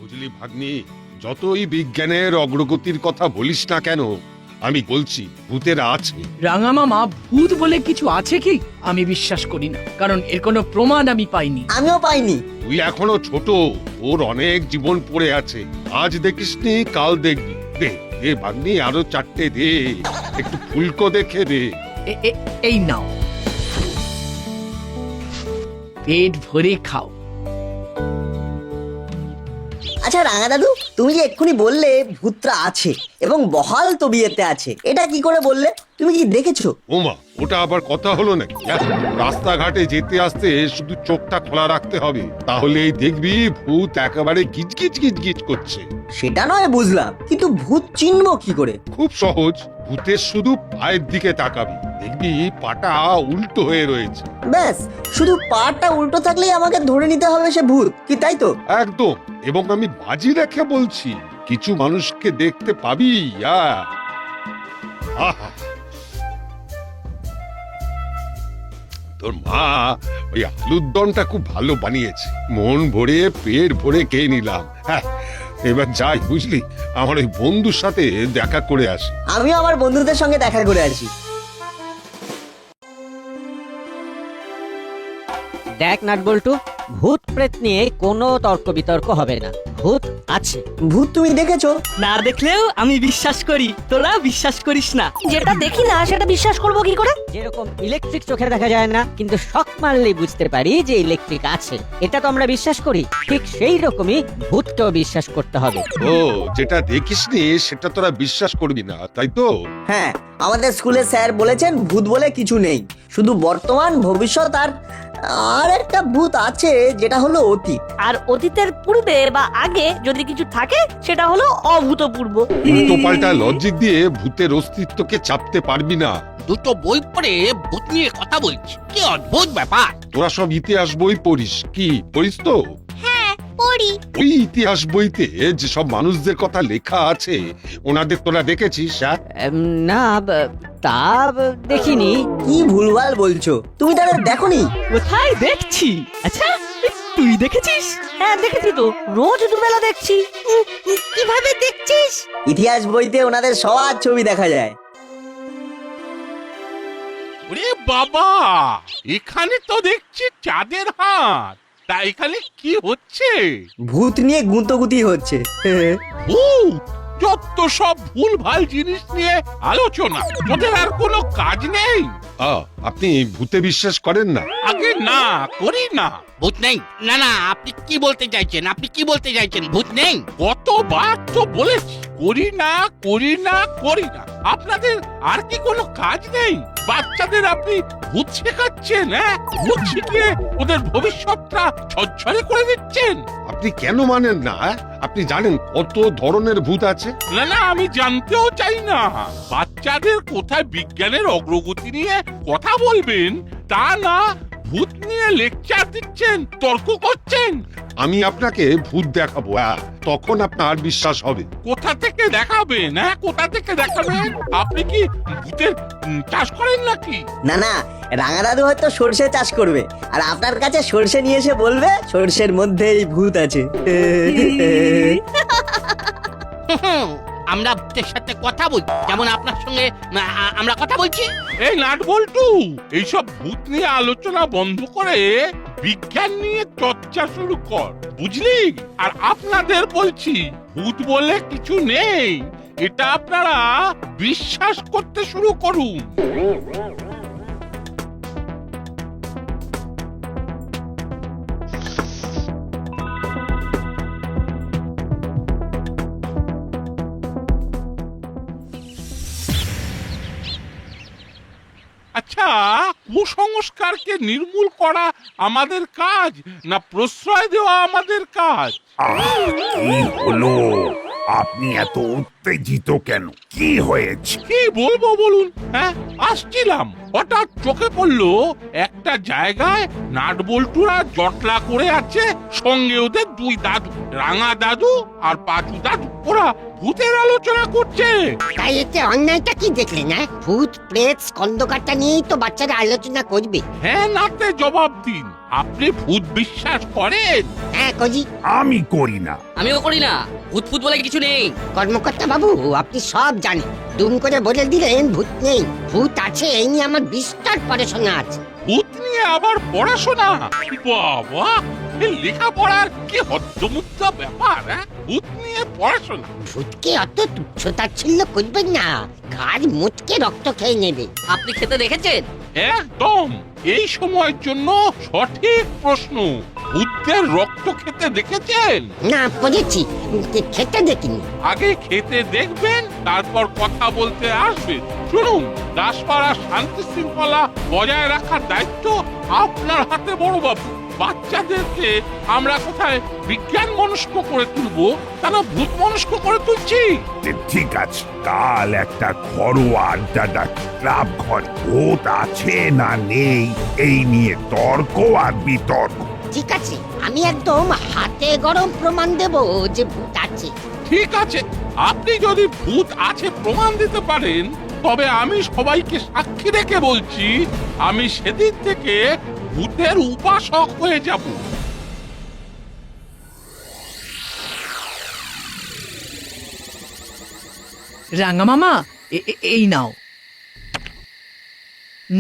বুঝলি ভাগ্নি, যতই বিজ্ঞানের অগ্রগতির কথা বলিস না কেন, আমি বলছি ভূতেরা আছে। রাঙা মামা, ভূত বলে কিছু আছে কি? আমি বিশ্বাস করি না, কারণ এর কোনো প্রমাণ আমি পাইনি। আমিও পাইনি। তুই এখনো ছোট, ওর অনেক জীবন পড়ে আছে। আজ দেখিসনি, কাল দেখবি। দে দে ভাগ্নি, আরো 4টে দে, একটু ফুলকো দেখে দে। এই নাও, পেট ভরে খাও। আচ্ছা রাঙা দাদু, তুমি যে এক্ষুনি বললে ভূতরা আছে এবং বহাল তবিয়তে আছে, এটা কি করে বললে? তুমি কি দেখেছো? ওমা, ওটা আবার কথা হলো নাকি? রাস্তাঘাটে যেতে আসতে শুধু চোখটা খোলা রাখতে হবে, তাহলেই দেখবি ভূত একেবারে গিজগিজ গিজগিজ করছে। সেটা নয় বুঝলাম, কিন্তু ভূত চিনবো কি করে? খুব সহজ, ভূতের শুধু পায়ের দিকে তাকাবি, দেখবি পাটা উল্টো হয়ে রয়েছে। ব্যাস, শুধু পাটা উল্টো থাকলেই আমাকে ধরে নিতে হবে সে ভূত, কি তাই তো? একদম, এবং আমি বাজি রেখে বলছি, কিছু মানুষকে দেখতে পাবি। আহা, তোর মা ওই আলুর দমটা খুব ভালো বানিয়েছে, মন ভরে পেট ভরে খেয়ে নিলাম। হ্যাঁ, এবার যাই, বুঝলি, আমার ওই বন্ধুর সাথে দেখা করে আসি। আমিও আমার বন্ধুদের সঙ্গে দেখা করে আসি। দেখ নাটবল্টু, ভূত প্রেত নিয়ে কোনো তর্ক বিতর্ক হবে না। ভূত আছে। ভূত তুমি দেখেছো? না দেখলেও আমি বিশ্বাস করি, তোরা বিশ্বাস করিস না। যেটা দেখি না সেটা বিশ্বাস করবো কি করে? যেরকম ইলেকট্রিক চোখে দেখা যায় না, কিন্তু শক মারলেই বুঝতে পারি যে ইলেকট্রিক আছে, এটা তো আমরা বিশ্বাস করি। ঠিক সেই রকমই ভূতকেও বিশ্বাস করতে হবে। ও, যেটা দেখিসনি সেটা তোরা বিশ্বাস করবি না, তাই তো? হ্যাঁ, আমাদের স্কুলে স্যার বলেছেন ভূত বলে কিছু নেই, শুধু বর্তমান, ভবিষ্যৎ আর একটা ভূত আছে, যেটা হলো অতীত। আর অতীতের পূর্বে বা আগে যদি কিছু থাকে সেটা হলো অভূতপূর্ব। উল্টো পাল্টা লজিক দিয়ে ভূতের অস্তিত্বকে চাপতে পারবি না। দুটো বই পড়ে ভূত নিয়ে কথা বলছি, কি অদ্ভুত ব্যাপার। তোরা সব ইতিহাস বই পড়িস, কি পড়িস তো? পড়ি। ওই ইতিহাস বইতে যেসব মানুষদের কথা লেখা আছে, ওনাদের তোরা দেখেছিস? না, তা দেখিনি। কি ভুলভাল বলছো, তুমি তাদের দেখোনি? কোথায় দেখছি? আচ্ছা, তুই দেখেছিস? হ্যাঁ দেখেছি তো, রোজ দুবেলা দেখছি। কিভাবে দেখছিস? ইতিহাস বইতে ওনাদের সবার ছবি দেখা যায়। ওরে বাবা, এখানে তো দেখছি চাঁদের হাট। তা এখানে কি হচ্ছে? ভূত নিয়ে গুঁতোগুতি হচ্ছে। ভূত, যত সব ভুল ভাল জিনিস নিয়ে আলোচনা, তোদের আর কোনো কাজ নেই? আপনি ভূতে বিশ্বাস করেন না? আগে না, করি না। ভূত নেই? না না, আপনি কি বলতে চাইছেন? আপনি কি বলতে চাইছেন? ভূত নেই? কতবার তো বলেছি, করি না করি না করি না। আপনাদের আর কি কোনো কাজ নেই? বাচ্চাদের আপনি ভূত শেখাচ্ছেন, হ্যাঁ? ভূত শিখিয়ে ওদের ভবিষ্যৎটা ঝরঝরে করে দিচ্ছেন। আপনি কেন মানেন না? আপনি জানেন কত ধরনের ভূত আছে? না না, আমি জানতেও চাই না। বাচ্চাদের কোথায় বিজ্ঞানের অগ্রগতি নিয়ে কথা বলবেন, তা না ভূত নিয়ে লেকচার দিচ্ছেন, তর্ক করছেন। আমি আপনাকে ভূত দেখাবো, তখন আপনার বিশ্বাস হবে। কোথা থেকে দেখাবেন? হ্যাঁ, কোথা থেকে দেখাবেন? আপনি কি ভূতের চাষ করেন নাকি? না না, রাঙা দাদু হয়তো সর্ষে চাষ করবে, আর আপনার কাছে সর্ষে নিয়ে এসে বলবে সর্ষের মধ্যেই ভূত আছে। আমরা ভূতের সাথে কথা বলছি, যেমন আপনার সঙ্গে আমরা কথা বলছি। এই নাটবল্টু, এইসব ভূত নিয়ে আলোচনা বন্ধ করে বিজ্ঞান নিয়ে চর্চা শুরু কর, বুঝলি? আর আপনাদের বলছি, ভূত বলে কিছু নেই, এটা আপনারা বিশ্বাস করতে শুরু করুন। আচ্ছা, কুসংস্কারকে নির্মূল করা আমাদের কাজ, না প্রশ্রয় দেওয়া আমাদের কাজ? কি হলো? আপনি এত উত্তেজিত কেন? কি হয়েছে? কি বলবো বলুন? হ্যাঁ, আসছিলাম, হঠাৎ চোখে পড়লো একটা জায়গায় নাটবল্টুরা জটলা করে আছে, সঙ্গে ওদের দুই দাদু, রাঙা দাদু আর পাঁচু দাদু। ওরা ভূতের আলোচনা করছে। তাই এতে অন্যায়টা কি দেখলে না? ভূত প্রেত স্কন্দকারটা নিয়েই তো বাচ্চারা আলোচনা করবে। হ্যাঁ, নাতে জবাব দিন। আপনি ভূত বিশ্বাস করেন? হ্যাঁ কজি। আমি করি না। আমিও করি না, ভূত ফুত বলে কিছু নেই। কর্মকর্তা বাবু আপনি সব জানেন, দুম করে বলে দিলেন ভূত নেই। ভূত আছে এই নিয়ে আমার বিস্তর পড়াশোনা আছে। ভূত নিয়ে আবার পড়াশোনা? বাবা, এই লেখাপড়ার কি হদ্দমুদ্দ ব্যাপার! ভূত নিয়ে পড়াশোনা? ভূতকে অত তুচ্ছতাচ্ছিল্য করবেন না, ঘাড় মুটকে রক্ত খেয়ে নেবে। আপনি খেতে দেখেছেন? একদম এই সময়ের জন্য সঠিক প্রশ্ন। ভূতদের রক্ত খেতে দেখেছেন? না পড়েছি, খেতে দেখিনি। আগে খেতে দেখবেন, তারপর কথা বলতে আসবেন। শুনুন, দাসপাড়ার শান্তি শৃঙ্খলা বজায় রাখার দায়িত্ব আপনার হাতে বড়বাবু। বাচ্চাদেরকে আমরা কোথায় বিজ্ঞান মনস্ক করে তুলবো, তারা ভূত মনস্ক করে তুলছি। ঠিক আছে, কাল একটা ঘরোয়া আড্ডা ডাকি ক্লাব ঘরে। ভূত আছে না নেই এই নিয়ে তর্ক আর বিতর্ক। ঠিক আছে, আমি একদম হাতে গরম প্রমাণ দেব যে ভূত আছে। ঠিক আছে, আপনি যদি ভূত আছে প্রমাণ দিতে পারেন, তবে আমি সবাইকে সাক্ষী রেখে বলছি, আমি সেদিন থেকে ভূতের উপাসক হয়ে যাব। রাঙা মামা, এই নাও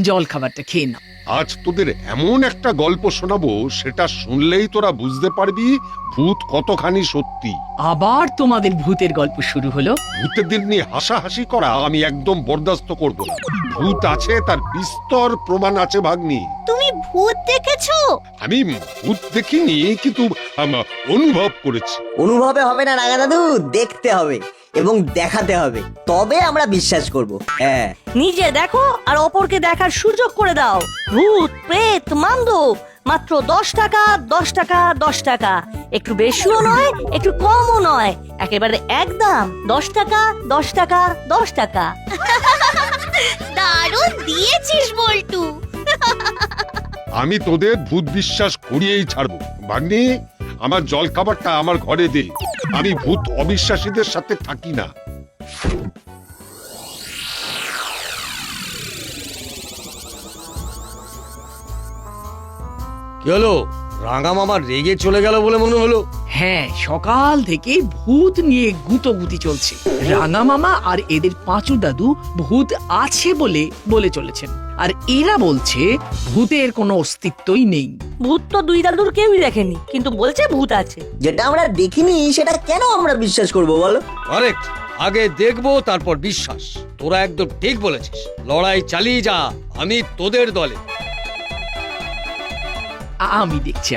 জল খাবারটা খেয়ে নাও। আজ তোদের এমন একটা গল্প শোনাবো, সেটা শুনলেই তোরা বুঝতে পারবি ভূত কতখানি সত্যি। আবার তোমাদের ভূতের গল্প শুরু হলো। ভূতেদের নিয়ে হাসাহাসি করা আমি একদম বরদাস্ত করব না। ভূত আছে, তার বিস্তর প্রমাণ আছে ভাগ্নি। তুমি ভূত দেখেছো? আমি ভূত দেখিনি, কিন্তু অনুভব করেছি। অনুভবে হবে না রাঙা দাদু, দেখতে হবে এবং দেখাতে হবে, তবে আমরা বিশ্বাস করব। হ্যাঁ, নিজে দেখো আর অপরকে দেখার সুযোগ করে দাও। ভূত প্রেত মান্দ মাত্র 10 টাকা, 10 টাকা, 10 টাকা। একটু বেশিও নয়, একটু কমও নয়, একেবারে একদম 10 টাকা, 10 টাকা, 10 টাকা। দারুণ দিয়েছিস বল্টু। আমি তোদের ভূত বিশ্বাস করিয়েই ছাড়বো। ভাগ্নি, আমার জল খাবারটা আমার ঘরে দে। আমি ভূত অবিশ্বাসীদের সাথে থাকি না। কি হলো? রাঙা মামা রেগে চলে গেল বলে মনে হলো। হ্যাঁ, সকাল থেকে ভূত নিয়ে গুতোগুতি চলছে। রাঙা মামা আর এদের পাঁচু দাদু ভূত আছে বলে চলেছেন, আর এরা বলছে ভূতের কোনো অস্তিত্বই নেই। ভূত তো দুই দাদুর কেউই দেখেনি, কিন্তু বলছে ভূত আছে। যেটা আমরা দেখিনি সেটা কেন আমরা বিশ্বাস করব বলো? কারেক্ট, আগে দেখবো তারপর বিশ্বাস। তোরা একদম ঠিক বলেছিস, লড়াই চালিয়ে যা, আমি তোদের দলে। আমি দেখছি।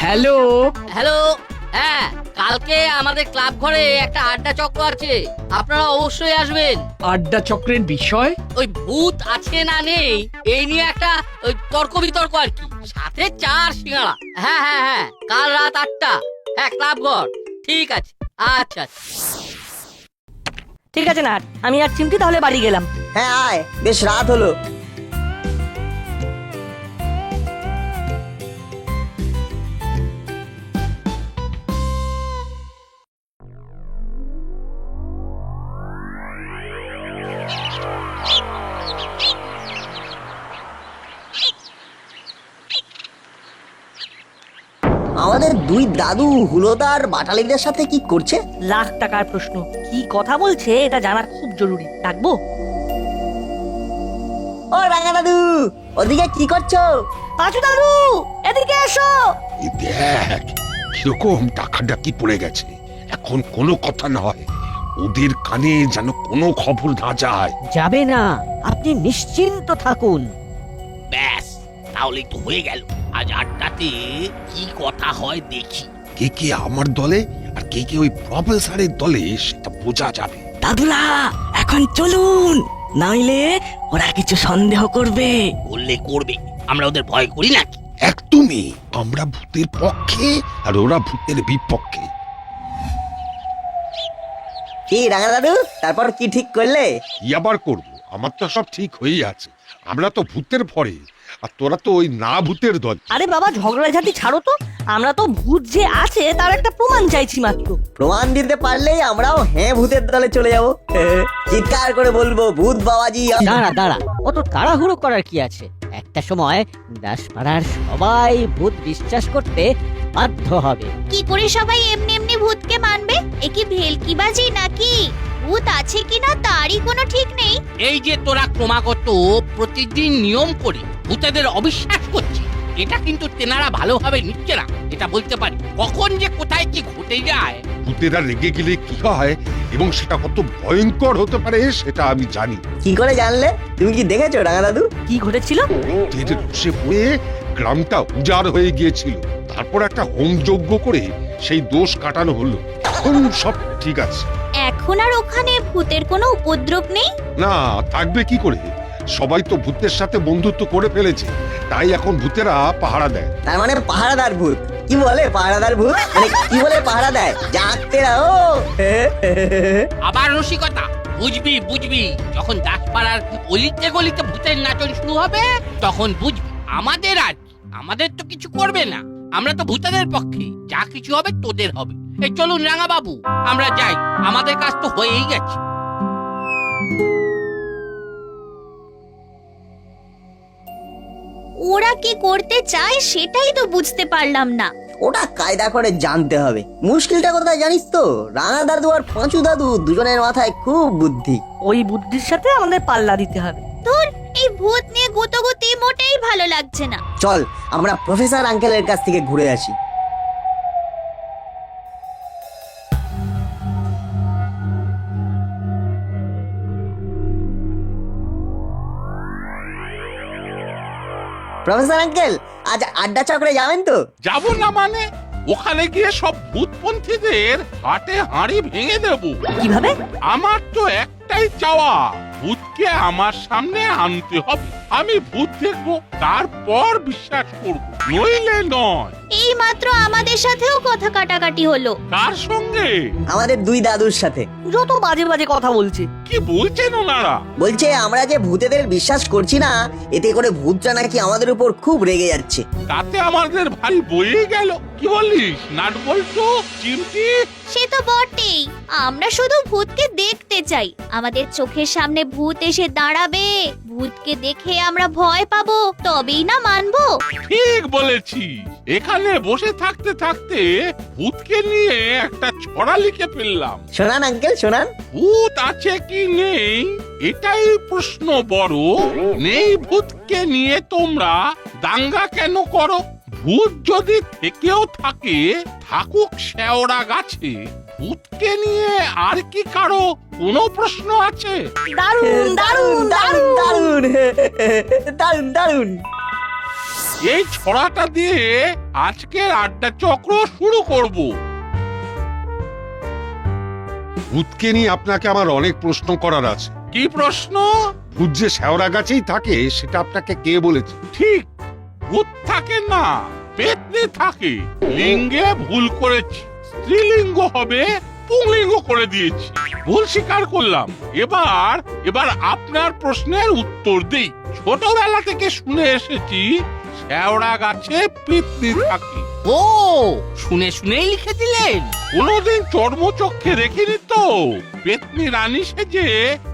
হ্যালো হ্যালো, হ্যাঁ, কালকে আমাদের ক্লাব ঘরে একটা আড্ডা চক্র আছে, আপনারা অবশ্যই আসবেন। আড্ডা চক্রের বিষয়? ওই ভূত আছে না নেই এই নিয়ে একটা ওই তর্ক বিতর্ক আর কি, সাথে 4 সিঙ্গাড়া। হ্যাঁ হ্যাঁ হ্যাঁ, কাল রাত 8টা। হ্যাঁ, ক্লাব ঘর। ঠিক আছে, আচ্ছা। ঠিক আছে না, আমি আর চিমটি তাহলে বাড়ি গেলাম। হ্যাঁ আয়, বেশ রাত হলো। আমাদের দুই দাদু হুলোদার বাটালিদের সাথে কি করছে? লাখ টাকার প্রশ্ন। কি কথা বলছে এটা জানা খুব জরুরি। ডাকবো? ও রাঙা দাদু, ওদিকে কি করছো? পাঁচু দাদু, এদিকে এসো। এই দেখ কিরকম টাকাডাকি পড়ে গেছে। এখন কোনো কথা নয়, ওদের কানে যেন কোনো খবর না যায়। যাবে না, আপনি নিশ্চিন্ত থাকুন। ব্যাস, তাহলেই তো হয়ে গেল। আজ আড্ডাতে কি কথা হয় দেখি। কে কে আমার দলে আর কে কে ওই প্রফেসরের দলে, সেটা বোঝা যাবে। দাদুরা, এখন চলুন, নইলে ওরা কিছু সন্দেহ করবে। বললে করবে, আমরা ওদের ভয় করি নাকি? একদমই, আমরা ভূতের পক্ষে আর ওরা ভূতের বিপক্ষে। কি রাঙা দাদু, তারপর কি ঠিক করলে? কি আবার করবো, আমার তো সব ঠিক হয়েই আছে। আমরা তো ভূতের ভরে, আর তোরা তো ওই না ভূতের দল। আরে বাবা, ঝগড়াঝাটি ছাড়ো তো। আমরা তো ভূত যে আছে তার একটা প্রমাণ চাইছি মাত্র। প্রমাণ দিতে পারলেই আমরাও হ্যাঁ ভূতের দলে চলে যাব। চিৎকার করে বলবো ভূত বাবাজি। দাঁড়া দাঁড়া, অত তাড়াহুড়ো করার কি আছে? একটা সময় দাসপাড়ার সবাই ভূত বিশ্বাস করতে বাধ্য হবে। কি করে সবাই এমনি এমনি ভূতকে মানবে? এ কি ভেলকিবাজি নাকি? ভূত আছে কিনা তারই কোনো ঠিক নেই। এই যে তোরা ক্রমাগত প্রতিদিন নিয়ম করে ভূতেদের অবিশ্বাস করছিস, এটা কিন্তু তেনারা ভালোভাবে নিচ্ছে না, এটা বলতে পারি। কখন যে কোথায় কি ঘটে যায়। ভূতেরা রেগে গেলে কি হয় এবং সেটা কত ভয়ঙ্কর হতে পারে সেটা আমি জানি। কি করে জানলে? তুমি কি দেখেছো রাঙা দাদু? কি ঘটেছিল? ভূতের রসে পড়ে গ্রামটা উজাড় হয়ে গিয়েছিল। তারপর একটা হোম যজ্ঞ করে সেই দোষ কাটানো হলো। এখন সব ঠিক আছে। এখন আর ওখানে ভূতের কোনো উপদ্রব নেই? না, থাকবে কি করে? সবাই তো ভূতের সাথে বন্ধুত্ব করে ফেলেছে, তাই এখন ভূতেরা পাহারা দেয়। তার মানে পাহারাদার ভূত? কি বলে পাহারাদার ভূত? মানে কি বলে পাহারা দেয়? জাগতে রাও। আবার রসিকতা বুঝবি বুঝবি, যখন দাসপাড়ার অলিতে গলিতে ভূতের নাচন শুরু হবে তখন বুঝবি। আমাদের তো কিছু করবে না, আমরা তো ভূতেদের পক্ষে। যা কিছু হবে তোদের হবে। এই চলুন রাঙা বাবু, আমরা যাই, আমাদের কাজ তো হয়েই গেছে। ওরা কি করতে চায় সেটাই তো বুঝতে পারলাম না। ওটা কায়দা করে জানতে হবে। মুশকিলটা কোথায় জানিস তো? রাঙা দাদু আর পাঁচু দাদু দুজনের মাথায় খুব বুদ্ধি। ওই বুদ্ধির সাথে আমাদের পাল্লা দিতে হবে। ধুর, এই ভূত নিয়ে গুতগুতি মোটেই ভালো লাগছে না। চল আমরা প্রফেসর আঙ্কেলের কাছ থেকে ঘুরে আসি। প্রফেসর আঙ্কেল, আজ আড্ডা চক্রে যাবেন তো? যাবো না মানে? ওখানে গিয়ে সব ভূতপন্থীদের হাটে হাঁড়ি ভেঙে দেব। কিভাবে? আমার তো একটাই চাওয়া, ভূতকে আমার সামনে আনতে হবে। আমি ভূত দেখবো, তারপর বিশ্বাস করব, নইলে নয়। এই মাত্র আমাদের সাথেও কথা কাটাকাটি হলো। কার সঙ্গে? আমাদের দুই দাদুর সাথে। যত বাজে বাজে কথা বলছে। কি বলছেন ওনারা? বলছে আমরা যে ভূতেদের বিশ্বাস করছি না, এতে করে ভূতটা নাকি আমাদের উপর খুব রেগে যাচ্ছে। তাতে আমাদের ভারী বয়েই গেল। কি বলিস নাট বল্টু, চিমটি? সে তো বটেই, আমরা শুধু ভূতকে দেখতে চাই। আমাদের চোখের সামনে ভূত এসে দাঁড়াবে, ভূতকে দেখে আমরা ভয় পাবো, তবেই না মানবো। ঠিক বলেছিস। এখানে বসে থাকতে থাকতে ভূতকে নিয়ে একটা ছড়া লিখে ফেললাম। শোনান আঙ্কেল, শোনান। ভূত আছে কি নেই এটাই প্রশ্ন বড়। নেই ভূতকে নিয়ে তোমরা দাঙ্গা কেন করো? ভূত যদি থেকেও থাকে, থাকুক শেওড়া গাছে। ভূতকে নিয়ে আর কি কারো কোনো প্রশ্ন আছে? দারুণ দারুণ দারুণ দারুণ দারুণ দারুণ। এই ছড়াটা দিয়ে আজকের আড্ডা চক্র শুরু করব। ভূতকে নিয়ে আপনাকে আমার অনেক প্রশ্ন করার আছে। কি প্রশ্ন? ভূত যে শেওড়া গাছেই থাকে সেটা আপনাকে কে বলেছে? ঠিক, ভূত থাকে না, পেতনি থাকে। লিঙ্গে ভুল করেছি, স্ত্রীলিঙ্গ হবে পুংলিঙ্গ করে দিয়েছি। ভুল স্বীকার করলাম। এবার আপনার প্রশ্নের উত্তর দেই। ছোটবেলা থেকে শুনে এসেছি শেওড়া গাছে পেতনি থাকে। ও, শুনে শুনেই লিখে দিলেন? কোনোদিন চর্মচক্ষে দেখিনি তো। পেতনি রানী সেজে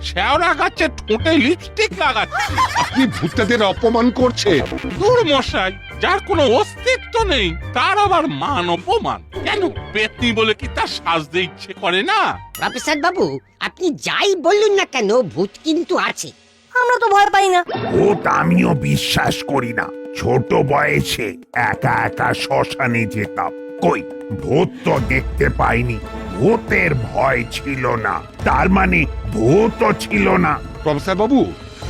শেওড়া গাছে ঠোঁটে লিপস্টিক লাগাচ্ছে। আপনি ভূতদের অপমান করছেন। দূর মশাই, যার কোনো অস্তিত্ব নেই তার আবার মান অপমান কেন? পেতনি বলে কি তার সাজতে ইচ্ছে করে না? প্রফেসর বাবু, আপনি যাই বলুন না কেন, ভূত কিন্তু আছে। আমরা তো ভয় পাই না। ভূত আমিও বিশ্বাস করি না। ছোট বয়সে একা একা শ্মশানে যেতাম, কই ভূত তো দেখতে পাইনি। ভূতের ভয় ছিল না, তার মানে ভূতও ছিল না। প্রফেসর বাবু,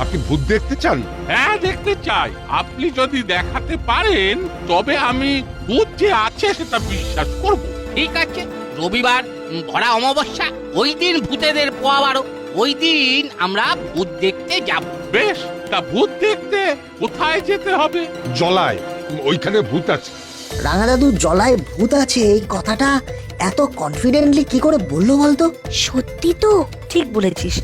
আপনি ভূত দেখতে চান? হ্যাঁ, দেখতে চাই। আপনি যদি দেখাতে পারেন তবে আমি ভূত যে আছে সেটা বিশ্বাস করব। ঠিক আছে, রবিবার ভরা অমাবস্যা, ওই দিন ভূতেদের পোয়াবারো। ওই দিন আমরা ভূত দেখতে যাব। বেশ, তা ভূত দেখতে কোথায় যেতে হবে? জলায়, ওইখানে ভূত আছে। রাঙা দাদু জলায় ভূত আছে এই কথাটা এত কনফিডেন্টলি কি করে বললো বলতো? সত্যি তো, ঠিক বলেছিস।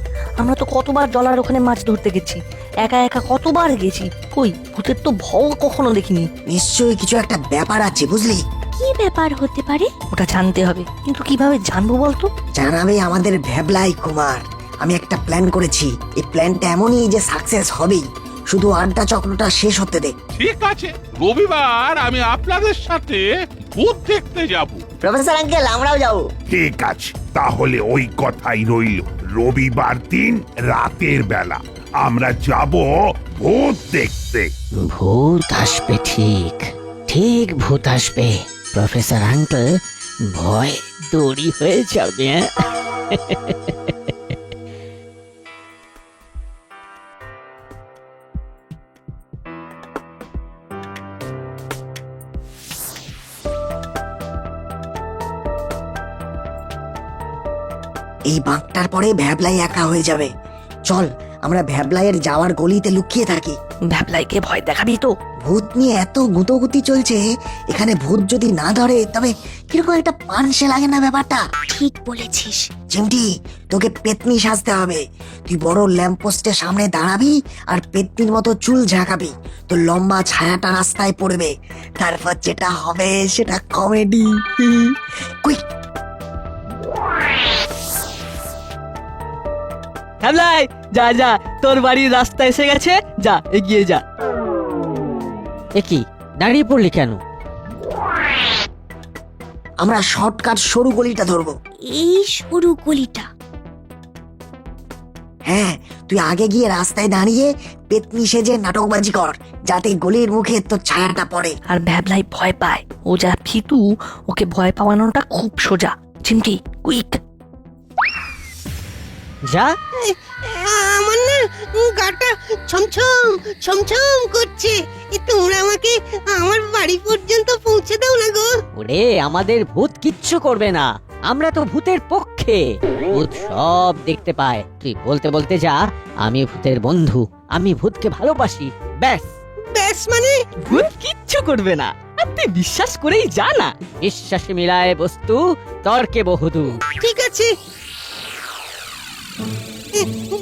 আমরা তো কতবার জলার ওখানে মাছ ধরতে গেছি, একা একা কতবার গেছি। কই ভূতের তো ভয় কখনো দেখিনি। নিশ্চয়ই কিছু একটা ব্যাপার আছে, বুঝলি? কি ব্যাপার হতে পারে? ওটা জানতে হবে, কিন্তু কিভাবে জানবো বলতো? জানাবে আমাদের ভ্যাবলাই কুমার। আমি একটা প্ল্যান করেছি, এই প্ল্যানটা এমনই যে সাকসেস হবেই, শুধু আড্ডা চক্রটা শেষ হতে দে। ঠিক আছে, রবিবার আমি আপনাদের সাথে ভূত দেখতে যাব। প্রফেসর আঙ্কেল, আমরাও যাবো। ঠিক আছে, তাহলে ওই কথাই রইল। রবিবার দিন রাতের বেলা আমরা যাব ভূত দেখতে। ভূত আসবে, ঠিক ঠিক ভূত আসবে। প্রফেসর আঙ্কেল ভয় দড়ি হয়ে যাবে। এই বাঁকটার পরে ভ্যাবলাই একা হয়ে যাবে। চল আমরা ভ্যাবলাইয়ের যাওয়ার গলিতে লুকিয়ে থাকি। ভ্যাবলাইকে ভয় দেখাবি তো? ভূত নিয়ে এত গুতোগুতি চলছে, এখানে ভূত যদি না ধরে তবে কিরকম একটা পানসে লাগে না ব্যাপারটা? ঠিক বলেছিস। চিমটি, তোকে পেতনি সাজতে হবে। তুই বড় ল্যাম্পপোস্টের সামনে দাঁড়াবি আর পেতনির মতো চুল ঝাঁকাবি, তো লম্বা ছায়াটা রাস্তায় পড়বে। তারপর যেটা হবে সেটা কমেডি। কুইক, ভ্যাবলাই যা যা, তোর বাড়ির রাস্তা এসে গেছে, যা এগিয়ে যা। এ কি, দাঁড়িয়ে পড়লি কেন? আমরা শর্টকাট সরু গলিটা ধরবো। এই সরু গলিটা? হ্যাঁ, তুই আগে গিয়ে রাস্তায় দাঁড়িয়ে পেতনি সেজে নাটকবাজি কর, যাতে গলির মুখে তোর ছায়াটা পড়ে। আর ভ্যাবলাই ভয় পায়, ও যা ফিতু, ওকে ভয় পাওয়ানোটা খুব সোজা। চিমটি, কুইক যা। আমার না গাটা ছমছম ছমছম করছে। তোমরা আমাকে আমার বাড়ি পর্যন্ত পৌঁছে দাও না গো। ওরে, আমাদের ভূত কিচ্ছু করবে না, আমরা তো ভূতের পক্ষে। ভূত সব দেখতে পায়। তুই বলতে বলতে যা, আমি ভূতের বন্ধু, আমি ভূতকে ভালোবাসি, ব্যাস। ব্যাস মানে? ভূত কিচ্ছু করবে না, আর তুই বিশ্বাস করেই যা না। বিশ্বাসে মিলায় বস্তু, তর্কে বহুদূর। ঠিক আছে,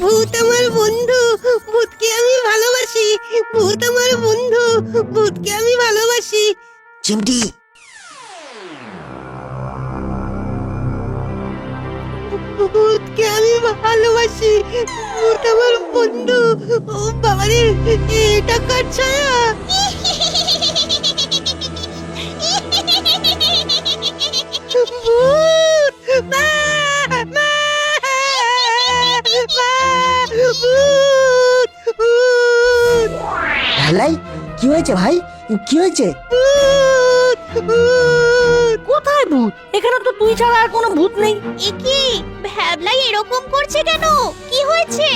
ভূত আমার বন্ধু, ভূতকে আমি ভালোবাসি। ভূত আমার বন্ধু, ভূতকে আমি ভালোবাসি। চিমটি, ভূতকে আমি ভালোবাসি, ভূত আমার বন্ধু। ও বাবারে, এটা কার ছায়া? ভূত! মা! মা! মা! ভূত! ভূত! ভ্যাবলাই, কি হয়েছে ভাই, কি হয়েছে? ভূত! ভূত! কোথায় ভূত? এখানে তো তুই ছাড়া আর কোনো ভূত নেই। এ কি, ভ্যাবলাই এরকম করছে কেন? কি হয়েছে?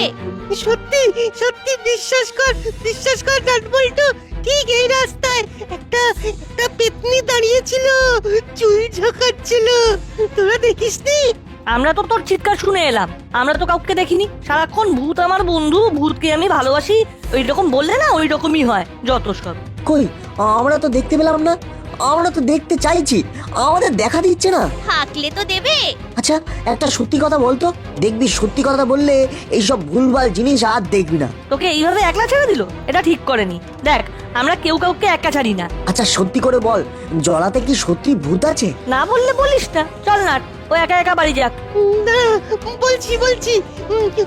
সত্যি সত্যি বিশ্বাস কর নাটবল্টু, ঠিক এই রাস্তায় একটা পেতনি দাঁড়িয়েছিল, চুল ঝাঁকাচ্ছিল। তোরা দেখিসনি? আমরা তো তোর চিৎকার শুনে এলাম, আমরা তো কাউকে দেখিনি। সারাক্ষণ ভূত আমার বন্ধু, ভূতকে আমি ভালোবাসি, ওই রকম বললে না ওই রকমই হয়, যত সব। কই, আমরা তো দেখতে পেলাম না। আমরা তো দেখতে চাইছি, আমাদের দেখা দিচ্ছে না। থাকলে তো দেবে। আচ্ছা, একটা সত্যি কথা বলতো, দেখবি সত্যি কথা বললে এইসব ভুলভাল জিনিস আর দেখবি না। তোকে এইভাবে একলা ছেড়ে দিল, এটা ঠিক করেনি। দেখ, আমরা কেউ কাউকে একা ছাড়ি না। আচ্ছা সত্যি করে বল, জলাতে কি সত্যি ভূত আছে? না বললে বলিস না, চল না, ও একা একা বাড়ি যাক। না, বলছি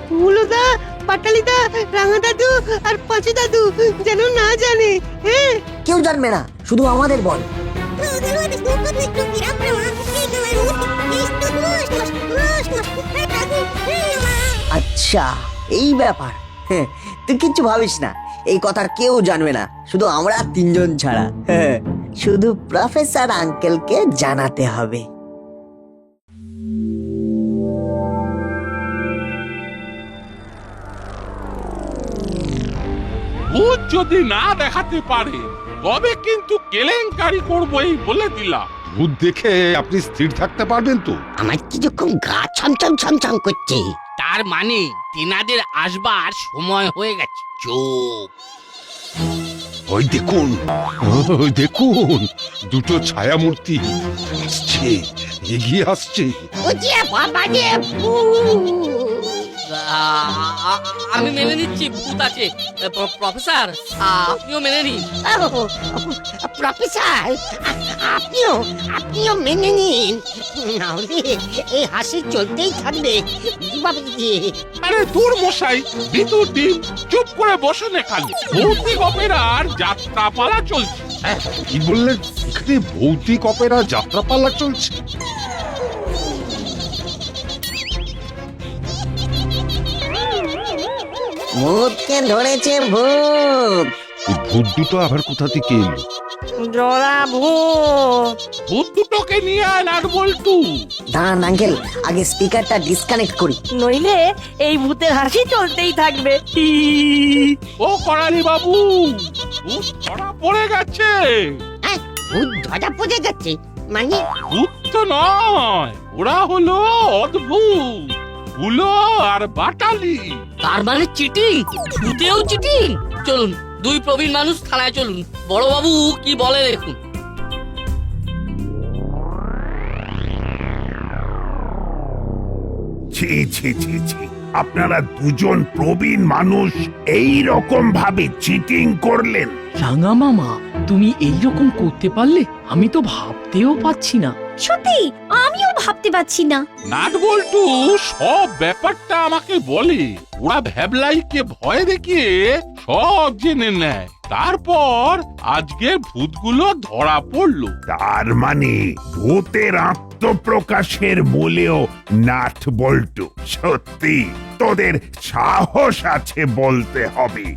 হুলোদা, পাটালিদা, রাঙা দাদু আর পাঁচু দাদু যেন না জানে। হ্যাঁ, কেউ জানবে না, শুধু আমাদের বল। আচ্ছা, এই ব্যাপার। হ্যাঁ, তুই কিচ্ছু ভাবিস না, এই কথা কেউ জানবে না, শুধু আমরা তিনজন ছাড়া। হ্যাঁ, শুধু প্রফেসর আঙ্কেলকে জানাতে হবে। ভূত যদি না দেখাতে পারে তবে কিন্তু কেলেঙ্কারি করবো, এই বলে দিলাম। ভূত দেখে আপনি স্থির থাকতে পারবেন তো? আমার কিরকম গা ছমছম ছমছম করছে। তার মানে তেনাদের আসবার সময় হয়ে গেছে। চুপ। ওই দেখুন, ওই দেখুন, দুটো ছায়া মূর্তি আসছে, এগিয়ে আসছে। ও যে বাবা রে, আমি মেনে নিচ্ছি ভূত আছে। প্রফেসর, আপনিও মেনে নিন। প্রফেসর, আপনিও মেনে নিন, নাহলে এই হাসি চলতেই থাকবে। আরে দূর মশাই, ভিতর ডিম, চুপ করে বসেন এখানে। ভৌতিক অপেরার যাত্রাপালা চলছে। কি বললেন? এখানে ভৌতিক অপেরা যাত্রাপালা চলছে? ভূতকে ধরেছে ভূত। এই ভূত দুটো আবার কোথা থেকে এলো? জোড়া ভূত। ভূত দুটোকে নিয়ে আয় নাটবল্টু। দাঁড়ান আঙ্কেল, আগে স্পিকারটা ডিসকানেক্ট করি। নইলে এই ভূতের হাসি চলতেই থাকবে। ও করালি বাবু, ভূত ধরা পড়ে গেছে। ভূত ধরা পড়ে গেছে মানে? ভূত তো নয়, ওরা হলো অদ্ভুত, হুলো আর বাটালি। তার মানে চিটিং, ভূতেও চিটিং। চলুন, দুই প্রবীণ মানুষ থানায় চলুন, বড়বাবু কি বলে দেখুন। ছি ছি ছি ছি, আপনারা দুজন প্রবীণ মানুষ এই রকম ভাবে চিটিং করলেন? রাঙা মামা, তুমি এইরকম করতে পারলে? আমি তো ভাবতেও পাচ্ছি না। সত্যি আমিও ভাবতে পারছি না। নাটবল্টু সব ব্যাপারটা আমাকে বলে। ওরা ভ্যাবলাইকে ভয় দেখিয়ে সব জেনে নেয়, তারপর আজকে ভূতগুলো ধরা পড়লো। তার মানে ভূতের আত্মপ্রকাশের মূলেও নাট বল্টু। সত্যি তোদের সাহস আছে বলতে হবে।